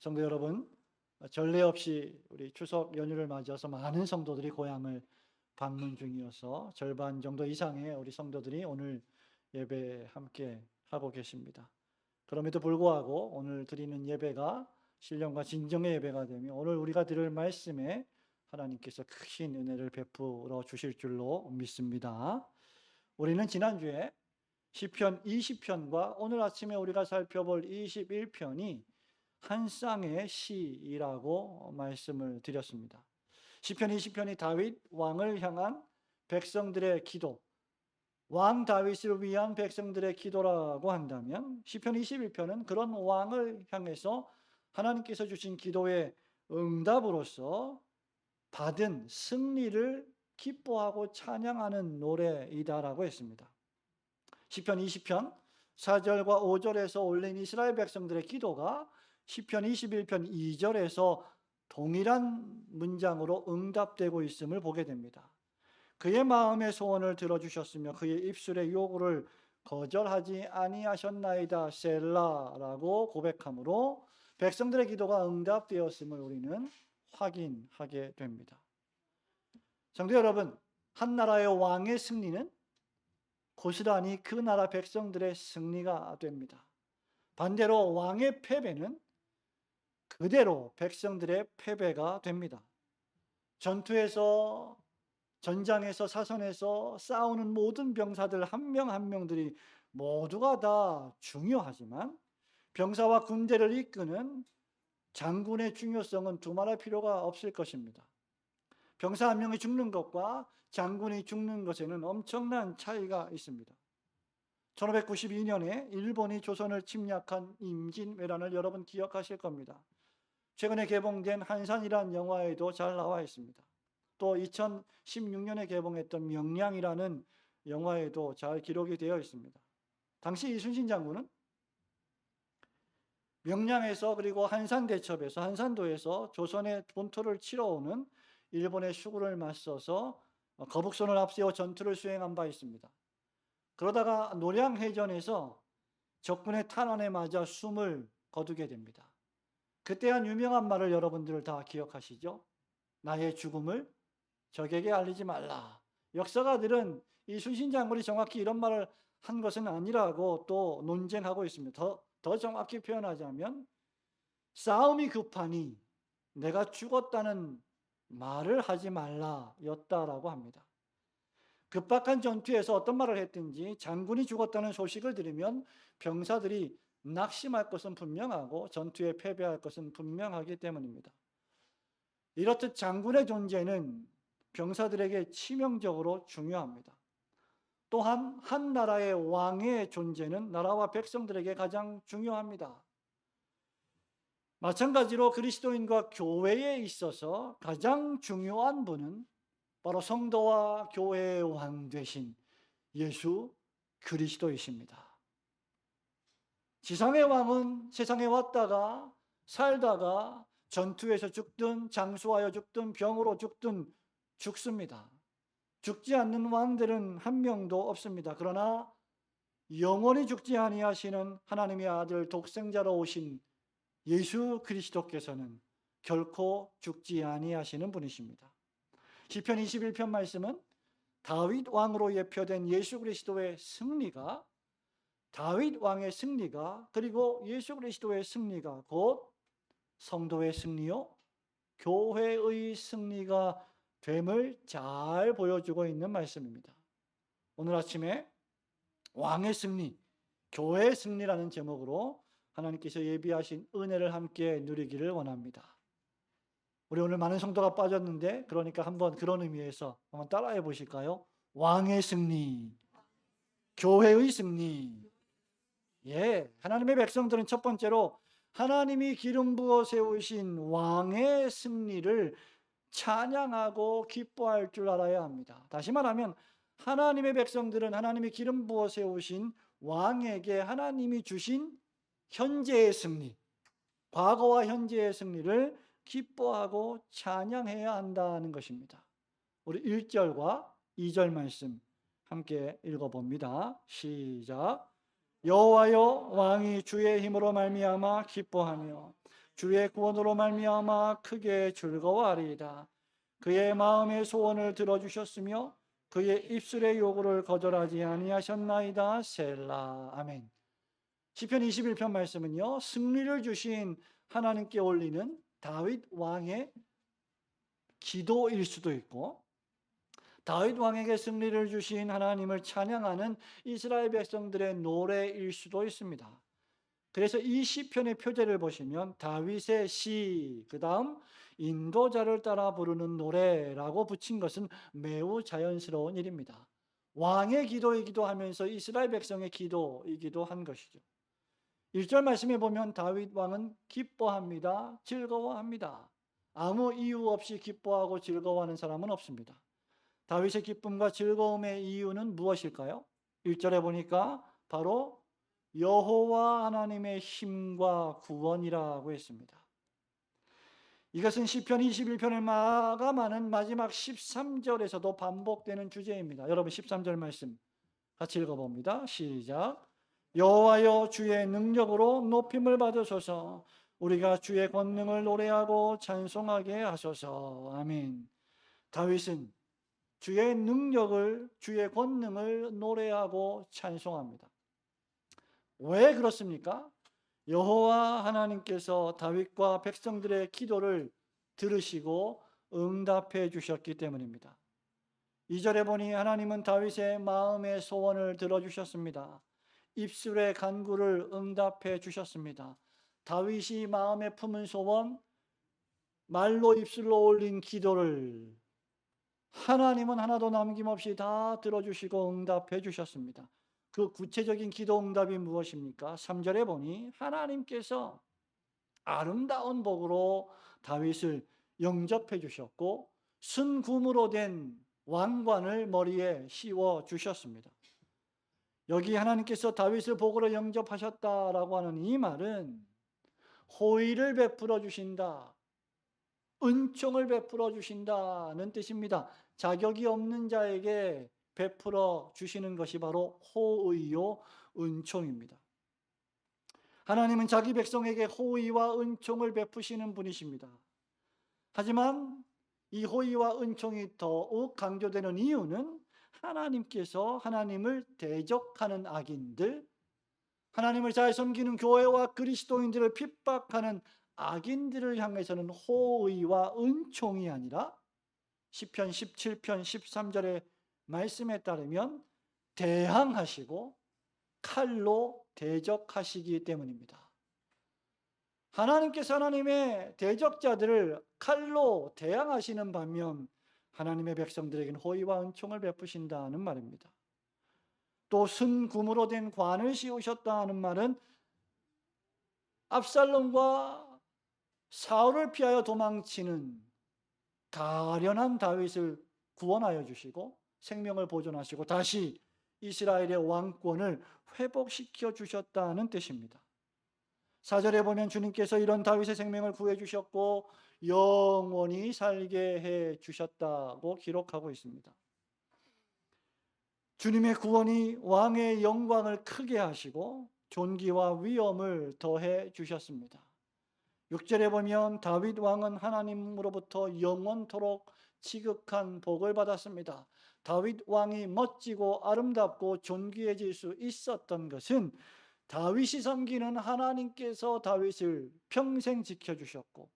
성도 여러분, 전례 없이 우리 추석 연휴를 맞이해서 많은 성도들이 고향을 방문 중이어서 절반 정도 이상의 우리 성도들이 오늘 예배 함께 하고 계십니다. 그럼에도 불구하고 오늘 드리는 예배가 신령과 진정의 예배가 되며 오늘 우리가 들을 말씀에 하나님께서 크신 은혜를 베풀어 주실 줄로 믿습니다. 우리는 지난주에 시편 20편과 오늘 아침에 우리가 살펴볼 21편이 한 쌍의 시이라고 말씀을 드렸습니다. 시편 20편이 다윗 왕을 향한 백성들의 기도, 왕 다윗을 위한 백성들의 기도라고 한다면 시편 21편은 그런 왕을 향해서 하나님께서 주신 기도의 응답으로서 받은 승리를 기뻐하고 찬양하는 노래이다라고 했습니다. 시편 20편 4절과 5절에서 올린 이스라엘 백성들의 기도가 시편 21편 2절에서 동일한 문장으로 응답되고 있음을 보게 됩니다. 그의 마음의 소원을 들어주셨으며 그의 입술의 요구를 거절하지 아니하셨나이다 셀라라고 고백하므로 백성들의 기도가 응답되었음을 우리는 확인하게 됩니다. 성도 여러분, 한 나라의 왕의 승리는 고스란히 그 나라 백성들의 승리가 됩니다. 반대로 왕의 패배는 그대로 백성들의 패배가 됩니다. 전투에서, 전장에서, 사선에서 싸우는 모든 병사들 한 명 한 명들이 모두가 다 중요하지만 병사와 군대를 이끄는 장군의 중요성은 두말할 필요가 없을 것입니다. 병사 한 명이 죽는 것과 장군이 죽는 것에는 엄청난 차이가 있습니다. 1592년에 일본이 조선을 침략한 임진왜란을 여러분 기억하실 겁니다. 최근에 개봉된 한산이라는 영화에도 잘 나와 있습니다. 또 2016년에 개봉했던 명량이라는 영화에도 잘 기록이 되어 있습니다. 당시 이순신 장군은 명량에서 그리고 한산대첩에서 한산도에서 조선의 본토를 치러오는 일본의 수군을 맞서서 거북선을 앞세워 전투를 수행한 바 있습니다. 그러다가 노량해전에서 적군의 탄환에 맞아 숨을 거두게 됩니다. 그때 한 유명한 말을 여러분들 다 기억하시죠? 나의 죽음을 적에게 알리지 말라. 역사가들은 이순신 장군이 정확히 이런 말을 한 것은 아니라고 또 논쟁하고 있습니다. 더 정확히 표현하자면 싸움이 급하니 내가 죽었다는 말을 하지 말라 였다라고 합니다. 급박한 전투에서 어떤 말을 했든지 장군이 죽었다는 소식을 들으면 병사들이 낙심할 것은 분명하고 전투에 패배할 것은 분명하기 때문입니다. 이렇듯 장군의 존재는 병사들에게 치명적으로 중요합니다. 또한 한 나라의 왕의 존재는 나라와 백성들에게 가장 중요합니다. 마찬가지로 그리스도인과 교회에 있어서 가장 중요한 분은 바로 성도와 교회의 왕 되신 예수 그리스도이십니다. 지상의 왕은 세상에 왔다가 살다가 전투에서 죽든 장수하여 죽든 병으로 죽든 죽습니다. 죽지 않는 왕들은 한 명도 없습니다. 그러나 영원히 죽지 아니하시는 하나님의 아들 독생자로 오신 예수 그리스도께서는 결코 죽지 아니하시는 분이십니다. 시편 21편 말씀은 다윗 왕으로 예표된 예수 그리스도의 승리가 다윗 왕의 승리가 그리고 예수 그리스도의 승리가 곧 성도의 승리요 교회의 승리가 됨을 잘 보여주고 있는 말씀입니다. 오늘 아침에 왕의 승리, 교회의 승리라는 제목으로 하나님께서 예비하신 은혜를 함께 누리기를 원합니다. 우리 오늘 많은 성도가 빠졌는데 그러니까 한번 그런 의미에서 한번 따라해 보실까요? 왕의 승리, 교회의 승리. 예, 하나님의 백성들은 첫 번째로 하나님이 기름 부어 세우신 왕의 승리를 찬양하고 기뻐할 줄 알아야 합니다. 다시 말하면 하나님의 백성들은 하나님이 기름 부어 세우신 왕에게 하나님이 주신 현재의 승리, 과거와 현재의 승리를 기뻐하고 찬양해야 한다는 것입니다. 우리 1절과 2절 말씀 함께 읽어봅니다. 시작. 여호와여 왕이 주의 힘으로 말미암아 기뻐하며 주의 구원으로 말미암아 크게 즐거워하리이다. 그의 마음의 소원을 들어주셨으며 그의 입술의 요구를 거절하지 아니하셨나이다. 셀라. 아멘. 시편 21편 말씀은요, 승리를 주신 하나님께 올리는 다윗 왕의 기도일 수도 있고, 다윗 왕에게 승리를 주신 하나님을 찬양하는 이스라엘 백성들의 노래일 수도 있습니다. 그래서 이 시편의 표제를 보시면 다윗의 시, 그 다음 인도자를 따라 부르는 노래라고 붙인 것은 매우 자연스러운 일입니다. 왕의 기도이기도 하면서 이스라엘 백성의 기도이기도 한 것이죠. 1절 말씀에 보면 다윗 왕은 기뻐합니다. 즐거워합니다. 아무 이유 없이 기뻐하고 즐거워하는 사람은 없습니다. 다윗의 기쁨과 즐거움의 이유는 무엇일까요? 1절에 보니까 바로 여호와 하나님의 힘과 구원이라고 했습니다. 이것은 시편 21편을 마감하는 마지막 13절에서도 반복되는 주제입니다. 여러분 13절 말씀 같이 읽어봅니다. 시작. 여호와여 주의 능력으로 높임을 받으소서. 우리가 주의 권능을 노래하고 찬송하게 하소서. 아멘. 다윗은 주의 능력을, 주의 권능을 노래하고 찬송합니다. 왜 그렇습니까? 여호와 하나님께서 다윗과 백성들의 기도를 들으시고 응답해 주셨기 때문입니다. 2절에 보니 하나님은 다윗의 마음의 소원을 들어주셨습니다. 입술의 간구를 응답해 주셨습니다. 다윗이 마음에 품은 소원, 말로 입술로 올린 기도를 하나님은 하나도 남김없이 다 들어주시고 응답해 주셨습니다. 그 구체적인 기도 응답이 무엇입니까? 3절에 보니 하나님께서 아름다운 복으로 다윗을 영접해 주셨고 순금으로 된 왕관을 머리에 씌워 주셨습니다. 여기 하나님께서 다윗을 복으로 영접하셨다라고 하는 이 말은 호의를 베풀어 주신다, 은총을 베풀어 주신다는 뜻입니다. 자격이 없는 자에게 베풀어 주시는 것이 바로 호의요 은총입니다. 하나님은 자기 백성에게 호의와 은총을 베푸시는 분이십니다. 하지만 이 호의와 은총이 더욱 강조되는 이유는 하나님께서 하나님을 대적하는 악인들, 하나님을 잘 섬기는 교회와 그리스도인들을 핍박하는 악인들을 향해서는 호의와 은총이 아니라 시편 17편 13절의 말씀에 따르면 대항하시고 칼로 대적하시기 때문입니다. 하나님께서 하나님의 대적자들을 칼로 대항하시는 반면 하나님의 백성들에게는 호의와 은총을 베푸신다는 말입니다. 또 순금으로 된 관을 씌우셨다는 말은 압살롬과 사울을 피하여 도망치는 가련한 다윗을 구원하여 주시고 생명을 보존하시고 다시 이스라엘의 왕권을 회복시켜 주셨다는 뜻입니다. 4절에 보면 주님께서 이런 다윗의 생명을 구해 주셨고 영원히 살게 해 주셨다고 기록하고 있습니다. 주님의 구원이 왕의 영광을 크게 하시고 존귀와 위엄을 더해 주셨습니다. 6절에 보면 다윗 왕은 하나님으로부터 영원토록 지극한 복을 받았습니다. 다윗 왕이 멋지고 아름답고 존귀해질 수 있었던 것은 다윗이 섬기는 하나님께서 다윗을 평생 지켜주셨고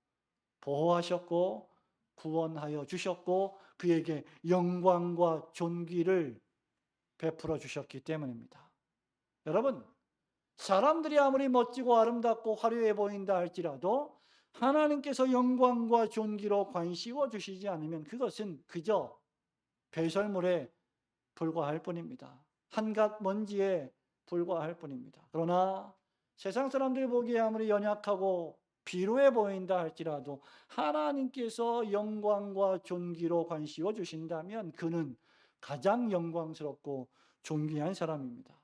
보호하셨고 구원하여 주셨고 그에게 영광과 존귀를 베풀어 주셨기 때문입니다. 여러분, 사람들이 아무리 멋지고 아름답고 화려해 보인다 할지라도 하나님께서 영광과 존귀로 관씌워 주시지 않으면 그것은 그저 배설물에 불과할 뿐입니다. 한갓 먼지에 불과할 뿐입니다. 그러나 세상 사람들이 보기에 아무리 연약하고 비루해 보인다 할지라도 하나님께서 영광과 존귀로 관씌워 주신다면 그는 가장 영광스럽고 존귀한 사람입니다.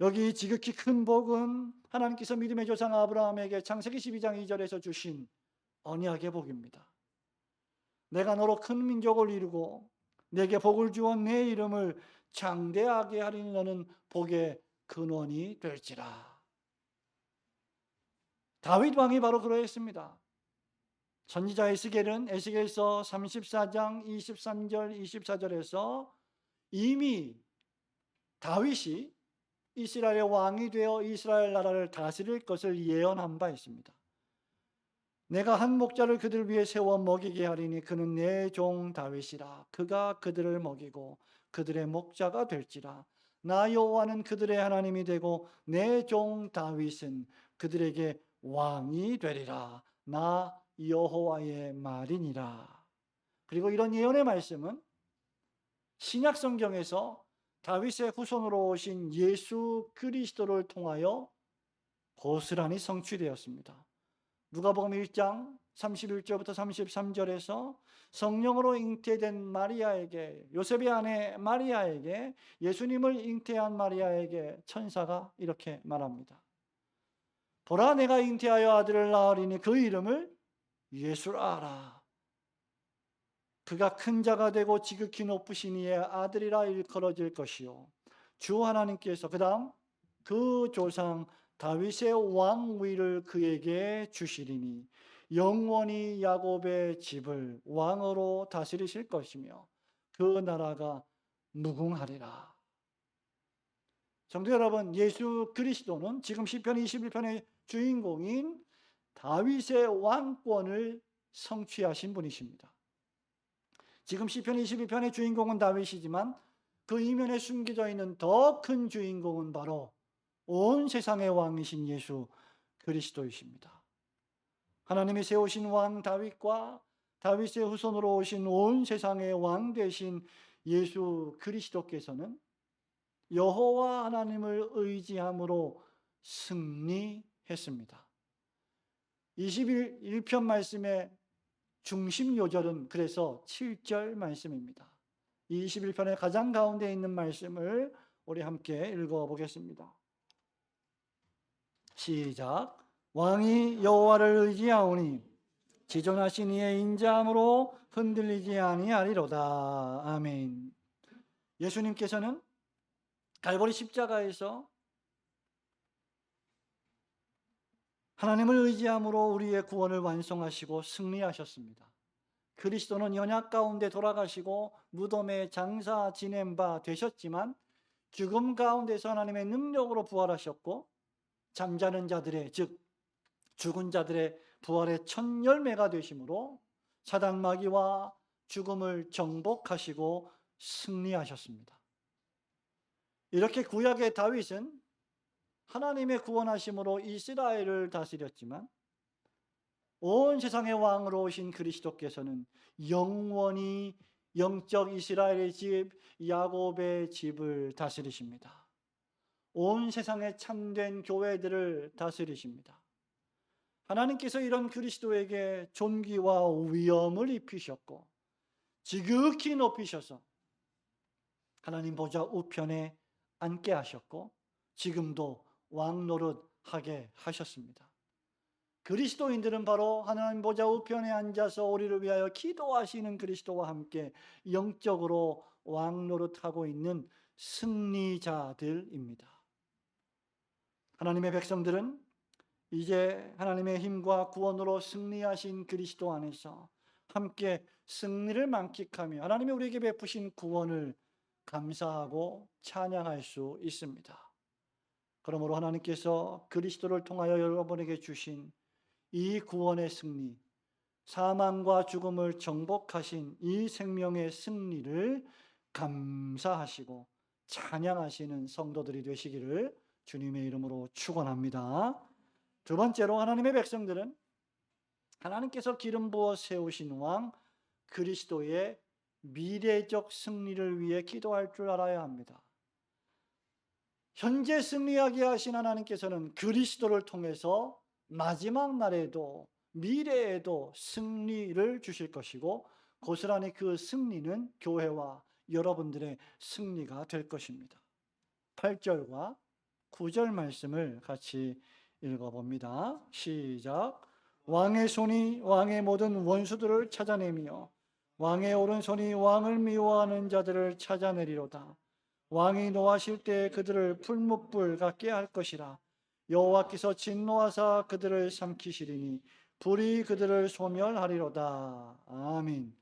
여기 지극히 큰 복은 하나님께서 믿음의 조상 아브라함에게 창세기 12장 2절에서 주신 언약의 복입니다. 내가 너로 큰 민족을 이루고 내게 복을 주어 내 이름을 장대하게 하리니 너는 복의 근원이 될지라. 다윗 왕이 바로 그러했습니다. 선지자 에스겔서 34장 23절 24절에서 이미 다윗이 이스라엘의 왕이 되어 이스라엘 나라를 다스릴 것을 예언한 바 있습니다. 내가 한 목자를 그들 위에 세워 먹이게 하리니 그는 내 종 다윗이라. 그가 그들을 먹이고 그들의 목자가 될지라. 나 여호와는 그들의 하나님이 되고 내 종 다윗은 그들에게 왕이 되리라. 나 여호와의 말이니라. 그리고 이런 예언의 말씀은 신약 성경에서 다윗의 후손으로 오신 예수 그리스도를 통하여 고스란히 성취되었습니다. 누가복음 1장 31절부터 33절에서 성령으로 잉태된 마리아에게, 요셉의 아내 마리아에게, 예수님을 잉태한 마리아에게 천사가 이렇게 말합니다. 보라, 내가 잉태하여 아들을 낳으리니 그 이름을 예수라 하라. 그가 큰 자가 되고 지극히 높으신 이의 아들이라 일컬어질 것이요 주 하나님께서 그 다음 그 조상 다윗의 왕위를 그에게 주시리니 영원히 야곱의 집을 왕으로 다스리실 것이며 그 나라가 무궁하리라. 성도 여러분, 예수 그리스도는 지금 시편 21편의 주인공인 다윗의 왕권을 성취하신 분이십니다. 지금 시편 21편의 주인공은 다윗이지만 그 이면에 숨겨져 있는 더 큰 주인공은 바로 온 세상의 왕이신 예수 그리스도이십니다. 하나님이 세우신 왕 다윗과 다윗의 후손으로 오신 온 세상의 왕 되신 예수 그리스도께서는 여호와 하나님을 의지함으로 승리했습니다. 21편 말씀의 중심 요절은 그래서 7절 말씀입니다. 21편의 가장 가운데 있는 말씀을 우리 함께 읽어보겠습니다. 시작. 왕이 여호와를 의지하오니 지존하신 이의 인자함으로 흔들리지 아니하리로다. 아멘. 예수님께서는 갈보리 십자가에서 하나님을 의지함으로 우리의 구원을 완성하시고 승리하셨습니다. 그리스도는 연약 가운데 돌아가시고 무덤에 장사 지낸 바 되셨지만 죽음 가운데서 하나님의 능력으로 부활하셨고 잠자는 자들의, 즉 죽은 자들의 부활의 첫 열매가 되심으로 사단 마귀와 죽음을 정복하시고 승리하셨습니다. 이렇게 구약의 다윗은 하나님의 구원하심으로 이스라엘을 다스렸지만 온 세상의 왕으로 오신 그리스도께서는 영원히 영적 이스라엘의 집, 야곱의 집을 다스리십니다. 온 세상의 참된 교회들을 다스리십니다. 하나님께서 이런 그리스도에게 존귀와 위엄을 입히셨고 지극히 높이셔서 하나님 보좌 우편에 앉게 하셨고 지금도 왕 노릇하게 하셨습니다. 그리스도인들은 바로 하나님 보좌 우편에 앉아서 우리를 위하여 기도하시는 그리스도와 함께 영적으로 왕 노릇하고 있는 승리자들입니다. 하나님의 백성들은 이제 하나님의 힘과 구원으로 승리하신 그리스도 안에서 함께 승리를 만끽하며 하나님이 우리에게 베푸신 구원을 감사하고 찬양할 수 있습니다. 그러므로 하나님께서 그리스도를 통하여 여러분에게 주신 이 구원의 승리, 사망과 죽음을 정복하신 이 생명의 승리를 감사하시고 찬양하시는 성도들이 되시기를 주님의 이름으로 축원합니다. 두 번째로 하나님의 백성들은 하나님께서 기름 부어 세우신 왕 그리스도의 미래적 승리를 위해 기도할 줄 알아야 합니다. 현재 승리하게 하신 하나님께서는 그리스도를 통해서 마지막 날에도 미래에도 승리를 주실 것이고 고스란히 그 승리는 교회와 여러분들의 승리가 될 것입니다. 8절과 9절 말씀을 같이 읽어봅니다. 시작. 왕의 손이 왕의 모든 원수들을 찾아내며 왕의 오른손이 왕을 미워하는 자들을 찾아내리로다. 왕이 노하실 때 그들을 풀무불 같게 할 것이라. 여호와께서 진노하사 그들을 삼키시리니 불이 그들을 소멸하리로다. 아멘.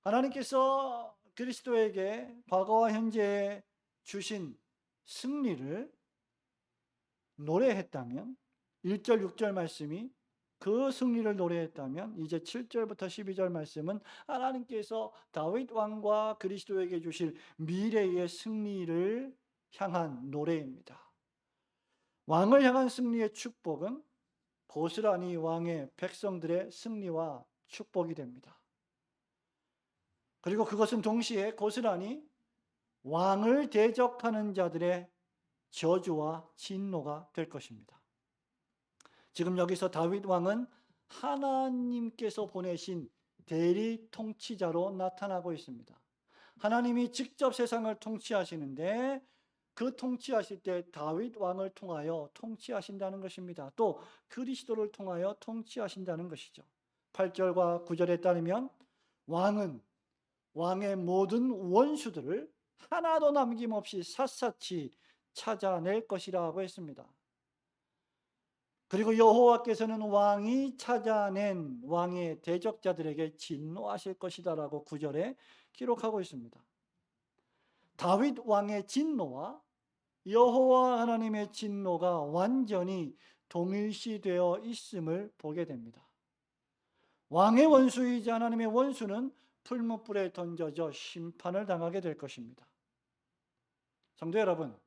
하나님께서 그리스도에게 과거와 현재에 주신 승리를 노래했다면, 1절 6절 말씀이 그 승리를 노래했다면, 이제 7절부터 12절 말씀은 하나님께서 다윗 왕과 그리스도에게 주실 미래의 승리를 향한 노래입니다. 왕을 향한 승리의 축복은 고스란히 왕의 백성들의 승리와 축복이 됩니다. 그리고 그것은 동시에 고스란히 왕을 대적하는 자들의 저주와 진노가 될 것입니다. 지금 여기서 다윗 왕은 하나님께서 보내신 대리 통치자로 나타나고 있습니다. 하나님이 직접 세상을 통치하시는데 그 통치하실 때 다윗 왕을 통하여 통치하신다는 것입니다. 또 그리스도를 통하여 통치하신다는 것이죠. 8절과 9절에 따르면 왕은 왕의 모든 원수들을 하나도 남김없이 샅샅이 찾아낼 것이라고 했습니다. 그리고 여호와께서는 왕이 찾아낸 왕의 대적자들에게 진노하실 것이다라고 9절에 기록하고 있습니다. 다윗 왕의 진노와 여호와 하나님의 진노가 완전히 동일시되어 있음을 보게 됩니다. 왕의 원수이자 하나님의 원수는 풀무불에 던져져 심판을 당하게 될 것입니다. 성도 여러분,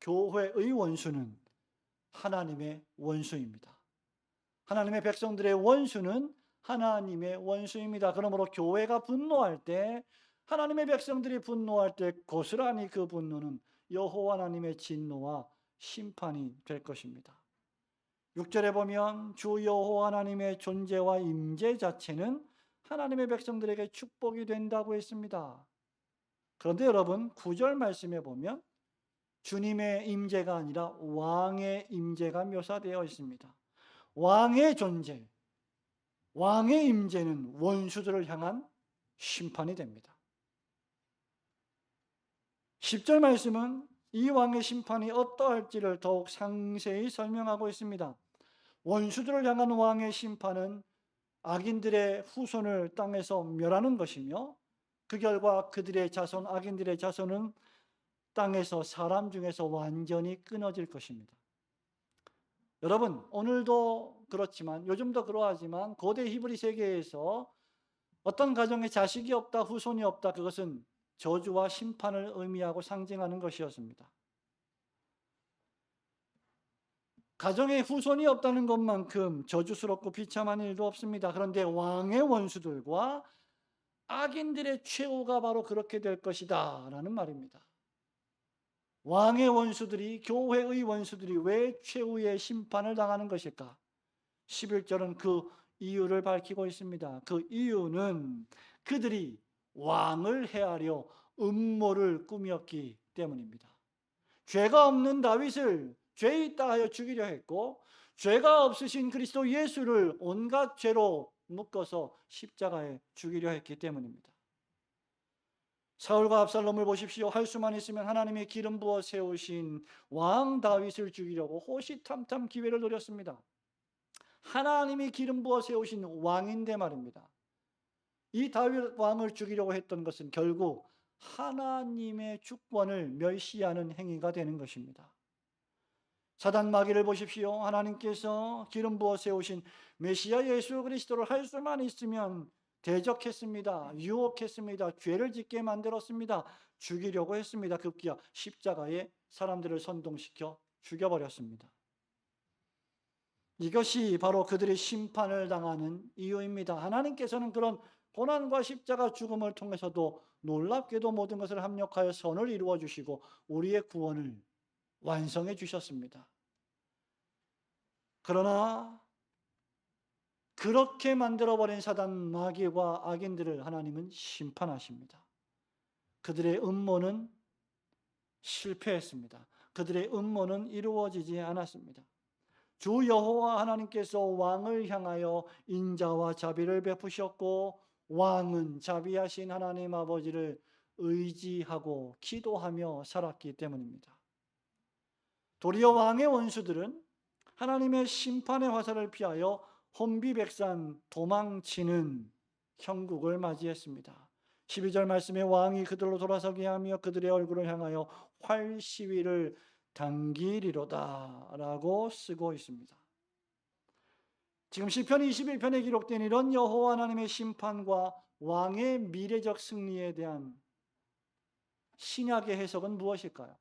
교회의 원수는 하나님의 원수입니다. 하나님의 백성들의 원수는 하나님의 원수입니다. 그러므로 교회가 분노할 때, 하나님의 백성들이 분노할 때 고스란히 그 분노는 여호와 하나님의 진노와 심판이 될 것입니다. 6절에 보면 주 여호와 하나님의 존재와 임재 자체는 하나님의 백성들에게 축복이 된다고 했습니다. 그런데 여러분, 9절 말씀에 보면 주님의 임재가 아니라 왕의 임재가 묘사되어 있습니다. 왕의 존재, 왕의 임재는 원수들을 향한 심판이 됩니다. 10절 말씀은 이 왕의 심판이 어떠할지를 더욱 상세히 설명하고 있습니다. 원수들을 향한 왕의 심판은 악인들의 후손을 땅에서 멸하는 것이며, 그 결과 그들의 자손, 악인들의 자손은 땅에서, 사람 중에서 완전히 끊어질 것입니다. 여러분, 오늘도 그렇지만, 요즘도 그러하지만 고대 히브리 세계에서 어떤 가정에 자식이 없다, 후손이 없다, 그것은 저주와 심판을 의미하고 상징하는 것이었습니다. 가정에 후손이 없다는 것만큼 저주스럽고 비참한 일도 없습니다. 그런데 왕의 원수들과 악인들의 최후가 바로 그렇게 될 것이다 라는 말입니다. 왕의 원수들이, 교회의 원수들이 왜 최후의 심판을 당하는 것일까? 11절은 그 이유를 밝히고 있습니다. 그 이유는 그들이 왕을 해하려 음모를 꾸몄기 때문입니다. 죄가 없는 다윗을 죄 있다 하여 죽이려 했고, 죄가 없으신 그리스도 예수를 온갖 죄로 묶어서 십자가에 죽이려 했기 때문입니다. 사울과 압살롬을 보십시오. 할 수만 있으면 하나님의 기름 부어 세우신 왕 다윗을 죽이려고 호시탐탐 기회를 노렸습니다. 하나님이 기름 부어 세우신 왕인데 말입니다. 이 다윗 왕을 죽이려고 했던 것은 결국 하나님의 주권을 멸시하는 행위가 되는 것입니다. 사단 마귀를 보십시오. 하나님께서 기름 부어 세우신 메시아 예수 그리스도를 할 수만 있으면 대적했습니다. 유혹했습니다. 죄를 짓게 만들었습니다. 죽이려고 했습니다. 급기야 십자가에 사람들을 선동시켜 죽여버렸습니다. 이것이 바로 그들이 심판을 당하는 이유입니다. 하나님께서는 그런 고난과 십자가 죽음을 통해서도 놀랍게도 모든 것을 합력하여 선을 이루어 주시고 우리의 구원을 완성해 주셨습니다. 그러나 그렇게 만들어버린 사단 마귀와 악인들을 하나님은 심판하십니다. 그들의 음모는 실패했습니다. 그들의 음모는 이루어지지 않았습니다. 주 여호와 하나님께서 왕을 향하여 인자와 자비를 베푸셨고, 왕은 자비하신 하나님 아버지를 의지하고 기도하며 살았기 때문입니다. 도리어 왕의 원수들은 하나님의 심판의 화살을 피하여 혼비백산 도망치는 형국을 맞이했습니다. 12절 말씀에 왕이 그들로 돌아서게 하며 그들의 얼굴을 향하여 활시위를 당기리로다 라고 쓰고 있습니다. 지금 시편 21편에 기록된 이런 여호와 하나님의 심판과 왕의 미래적 승리에 대한 신약의 해석은 무엇일까요?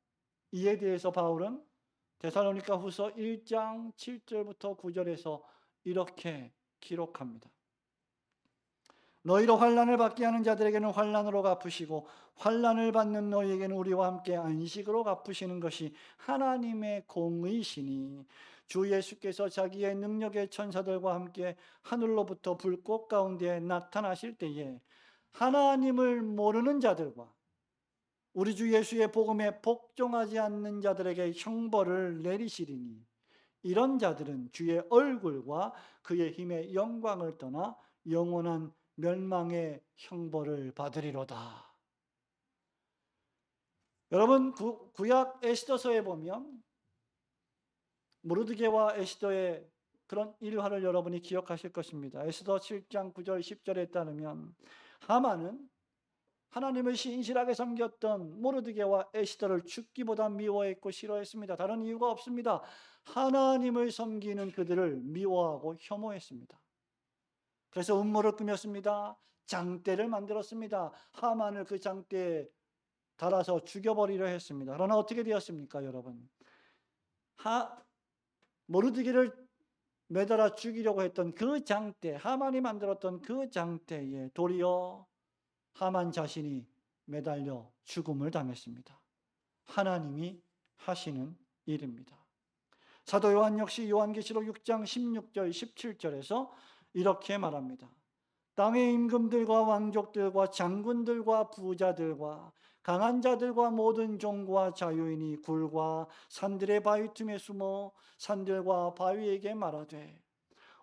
이에 대해서 바울은 데살로니가 후서 1장 7절부터 9절에서 이렇게 기록합니다. 너희로 환난을 받게 하는 자들에게는 환난으로 갚으시고 환난을 받는 너희에게는 우리와 함께 안식으로 갚으시는 것이 하나님의 공의시니 주 예수께서 자기의 능력의 천사들과 함께 하늘로부터 불꽃 가운데 나타나실 때에 하나님을 모르는 자들과 우리 주 예수의 복음에 복종하지 않는 자들에게 형벌을 내리시리니 이런 자들은 주의 얼굴과 그의 힘의 영광을 떠나 영원한 멸망의 형벌을 받으리로다. 여러분, 구약 에스더서에 보면 모르드게와 에스더의 그런 일화를 여러분이 기억하실 것입니다. 에스더 7장 9절 10절에 따르면 하만은 하나님을 신실하게 섬겼던 모르드게와 에스더를 죽기보다 미워했고 싫어했습니다. 다른 이유가 없습니다. 하나님을 섬기는 그들을 미워하고 혐오했습니다. 그래서 음모를 꾸몄습니다. 장대를 만들었습니다. 하만을 그 장대에 달아서 죽여버리려 했습니다. 그러나 어떻게 되었습니까, 여러분? 모르드게를 매달아 죽이려고 했던 그 장대, 하만이 만들었던 그 장대에 도리어 하만 자신이 매달려 죽음을 당했습니다. 하나님이 하시는 일입니다. 사도 요한 역시 요한계시록 6장 16절 17절에서 이렇게 말합니다. 땅의 임금들과 왕족들과 장군들과 부자들과 강한 자들과 모든 종과 자유인이 굴과 산들의 바위 틈에 숨어 산들과 바위에게 말하되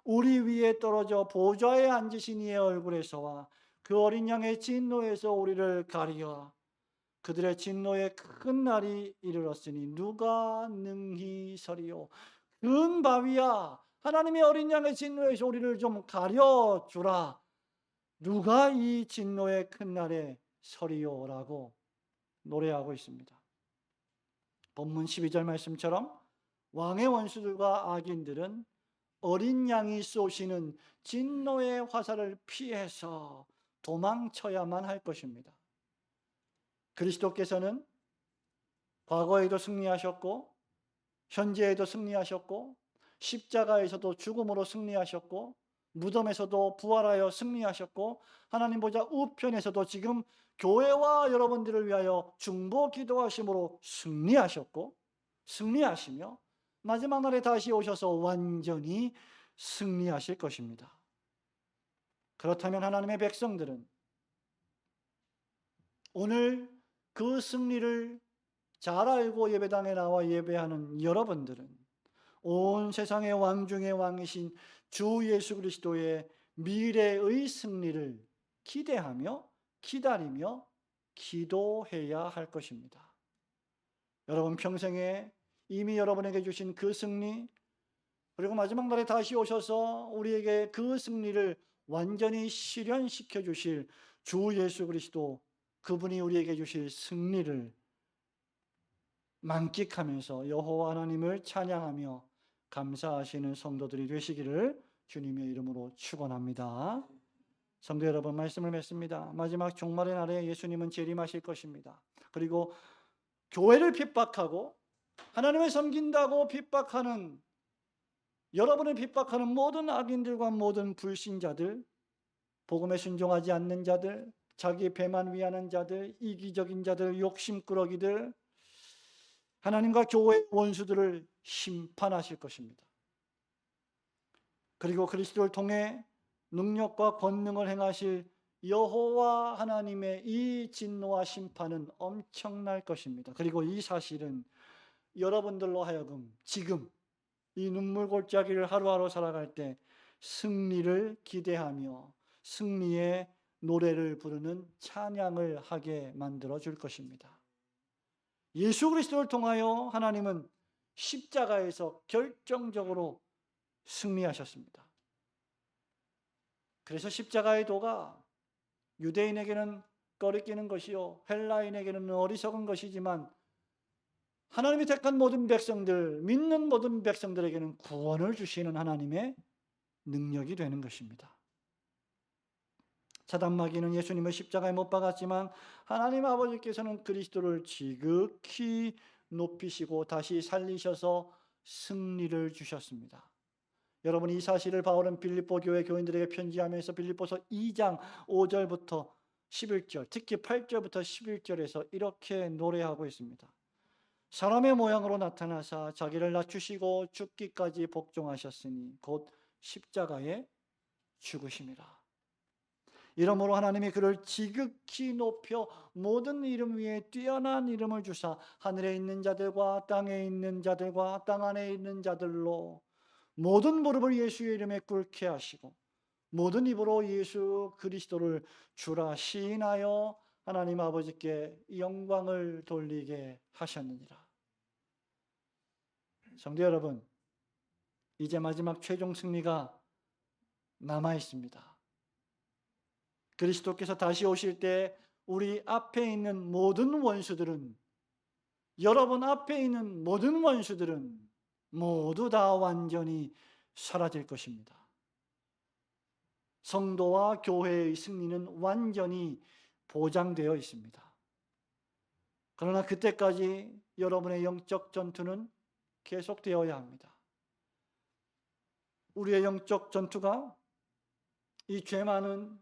우리 위에 떨어져 보좌에 앉으신 이의 얼굴에서와 그 어린 양의 진노에서 우리를 가리어 그들의 진노의 큰 날이 이르렀으니 누가 능히 서리요. 큰 바위야, 하나님의 어린 양의 진노에서 우리를 좀 가려주라. 누가 이 진노의 큰 날에 서리요라고 노래하고 있습니다. 본문 12절 말씀처럼 왕의 원수들과 악인들은 어린 양이 쏘시는 진노의 화살을 피해서 도망쳐야만 할 것입니다. 그리스도께서는 과거에도 승리하셨고 현재에도 승리하셨고 십자가에서도 죽음으로 승리하셨고 무덤에서도 부활하여 승리하셨고 하나님 보좌 우편에서도 지금 교회와 여러분들을 위하여 중보 기도하심으로 승리하셨고 승리하시며 마지막 날에 다시 오셔서 완전히 승리하실 것입니다. 그렇다면 하나님의 백성들은 오늘 그 승리를 잘 알고 예배당에 나와 예배하는 여러분들은 온 세상의 왕 중의 왕이신 주 예수 그리스도의 미래의 승리를 기대하며 기다리며 기도해야 할 것입니다. 여러분 평생에 이미 여러분에게 주신 그 승리, 그리고 마지막 날에 다시 오셔서 우리에게 그 승리를 완전히 실현시켜 주실 주 예수 그리스도, 그분이 우리에게 주실 승리를 만끽하면서 여호와 하나님을 찬양하며 감사하시는 성도들이 되시기를 주님의 이름으로 축원합니다. 성도 여러분, 말씀을 맺습니다. 마지막 종말의 날에 예수님은 재림하실 것입니다. 그리고 교회를 핍박하고 하나님을 섬긴다고 핍박하는, 여러분을 핍박하는 모든 악인들과 모든 불신자들, 복음에 순종하지 않는 자들, 자기 배만 위하는 자들, 이기적인 자들, 욕심꾸러기들, 하나님과 교회의 원수들을 심판하실 것입니다. 그리고 그리스도를 통해 능력과 권능을 행하실 여호와 하나님의 이 진노와 심판은 엄청날 것입니다. 그리고 이 사실은 여러분들로 하여금 지금 이 눈물 골짜기를 하루하루 살아갈 때 승리를 기대하며 승리의 노래를 부르는 찬양을 하게 만들어 줄 것입니다. 예수 그리스도를 통하여 하나님은 십자가에서 결정적으로 승리하셨습니다. 그래서 십자가의 도가 유대인에게는 꺼리끼는 것이요 헬라인에게는 어리석은 것이지만 하나님이 택한 모든 백성들, 믿는 모든 백성들에게는 구원을 주시는 하나님의 능력이 되는 것입니다. 사단 마귀는 예수님을 십자가에 못 박았지만 하나님 아버지께서는 그리스도를 지극히 높이시고 다시 살리셔서 승리를 주셨습니다. 여러분, 이 사실을 바울은 빌립보 교회 교인들에게 편지하면서 빌립보서 2장 5절부터 11절, 특히 8절부터 11절에서 이렇게 노래하고 있습니다. 사람의 모양으로 나타나사 자기를 낮추시고 죽기까지 복종하셨으니 곧 십자가에 죽으심이라. 이러므로 하나님이 그를 지극히 높여 모든 이름 위에 뛰어난 이름을 주사 하늘에 있는 자들과 땅에 있는 자들과 땅 안에 있는 자들로 모든 무릎을 예수의 이름에 꿇게 하시고 모든 입으로 예수 그리스도를 주라 시인하여 하나님 아버지께 영광을 돌리게 하셨느니라. 성도 여러분, 이제 마지막 최종 승리가 남아 있습니다. 그리스도께서 다시 오실 때 우리 앞에 있는 모든 원수들은, 여러분 앞에 있는 모든 원수들은 모두 다 완전히 사라질 것입니다. 성도와 교회의 승리는 완전히 보장되어 있습니다. 그러나 그때까지 여러분의 영적 전투는 계속되어야 합니다. 우리의 영적 전투가 이 죄 많은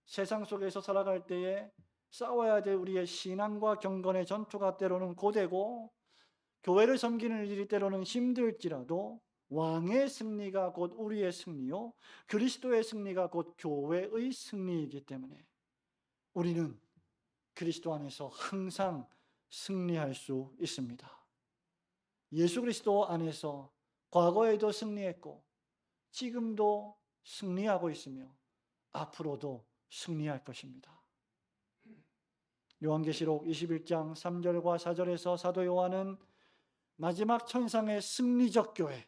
세상 속에서 살아갈 때에 싸워야 될 우리의 신앙과 경건의 전투가 때로는 고되고 교회를 섬기는 일이 때로는 힘들지라도 왕의 승리가 곧 우리의 승리요 그리스도의 승리가 곧 교회의 승리이기 때문에 우리는 그리스도 안에서 항상 승리할 수 있습니다. 예수 그리스도 안에서 과거에도 승리했고 지금도 승리하고 있으며 앞으로도 승리할 것입니다. 요한계시록 21장 3절과 4절에서 사도 요한은 마지막 천상의 승리적 교회,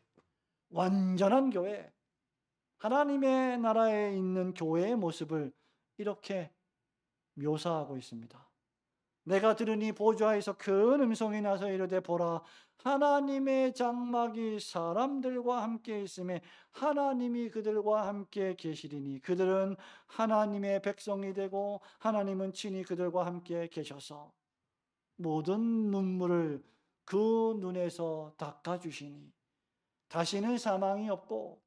완전한 교회, 하나님의 나라에 있는 교회의 모습을 이렇게 묘사하고 있습니다. 내가 들으니 보좌에서 큰 음성이 나서 이르되 보라 하나님의 장막이 사람들과 함께 있음에 하나님이 그들과 함께 계시리니 그들은 하나님의 백성이 되고 하나님은 친히 그들과 함께 계셔서 모든 눈물을 그 눈에서 닦아주시니 다시는 사망이 없고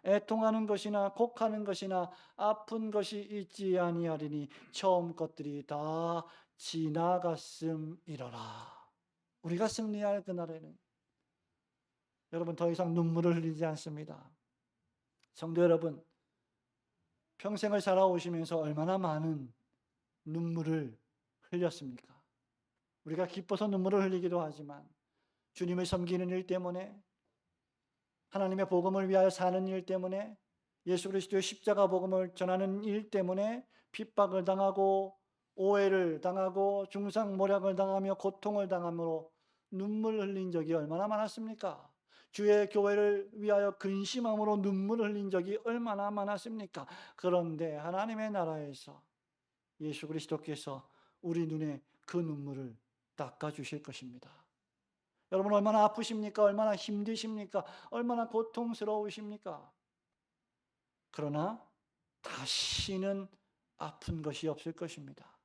애통하는 것이나 곡하는 것이나 아픈 것이 있지 아니하리니 처음 것들이 다 지나갔음이로라. 우리가 승리할 그날에는 여러분 더 이상 눈물을 흘리지 않습니다. 성도 여러분, 평생을 살아오시면서 얼마나 많은 눈물을 흘렸습니까? 우리가 기뻐서 눈물을 흘리기도 하지만 주님을 섬기는 일 때문에 하나님의 복음을 위하여 사는 일 때문에 예수 그리스도의 십자가 복음을 전하는 일 때문에 핍박을 당하고 오해를 당하고 중상모략을 당하며 고통을 당함으로 눈물 흘린 적이 얼마나 많았습니까? 주의 교회를 위하여 근심함으로 눈물 흘린 적이 얼마나 많았습니까? 그런데 하나님의 나라에서 예수 그리스도께서 우리 눈에 그 눈물을 닦아주실 것입니다. 여러분 얼마나 아프십니까? 얼마나 힘드십니까? 얼마나 고통스러우십니까? 그러나 다시는 아픈 것이 없을 것입니다.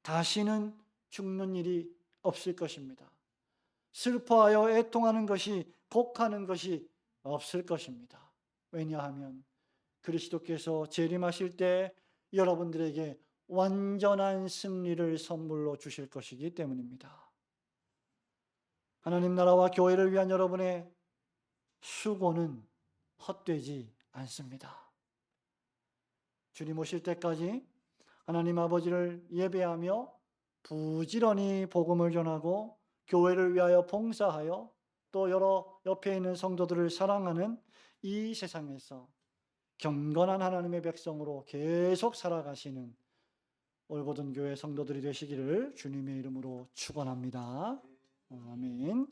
다시는 죽는 일이 없을 것입니다. 슬퍼하여 애통하는 것이, 곡하는 것이 없을 것입니다. 왜냐하면 그리스도께서 재림하실 때 여러분들에게 완전한 승리를 선물로 주실 것이기 때문입니다. 하나님 나라와 교회를 위한 여러분의 수고는 헛되지 않습니다. 주님 오실 때까지 하나님 아버지를 예배하며 부지런히 복음을 전하고 교회를 위하여 봉사하여 또 여러 옆에 있는 성도들을 사랑하는 이 세상에서 경건한 하나님의 백성으로 계속 살아가시는 올고든 교회 성도들이 되시기를 주님의 이름으로 축원합니다. 아멘.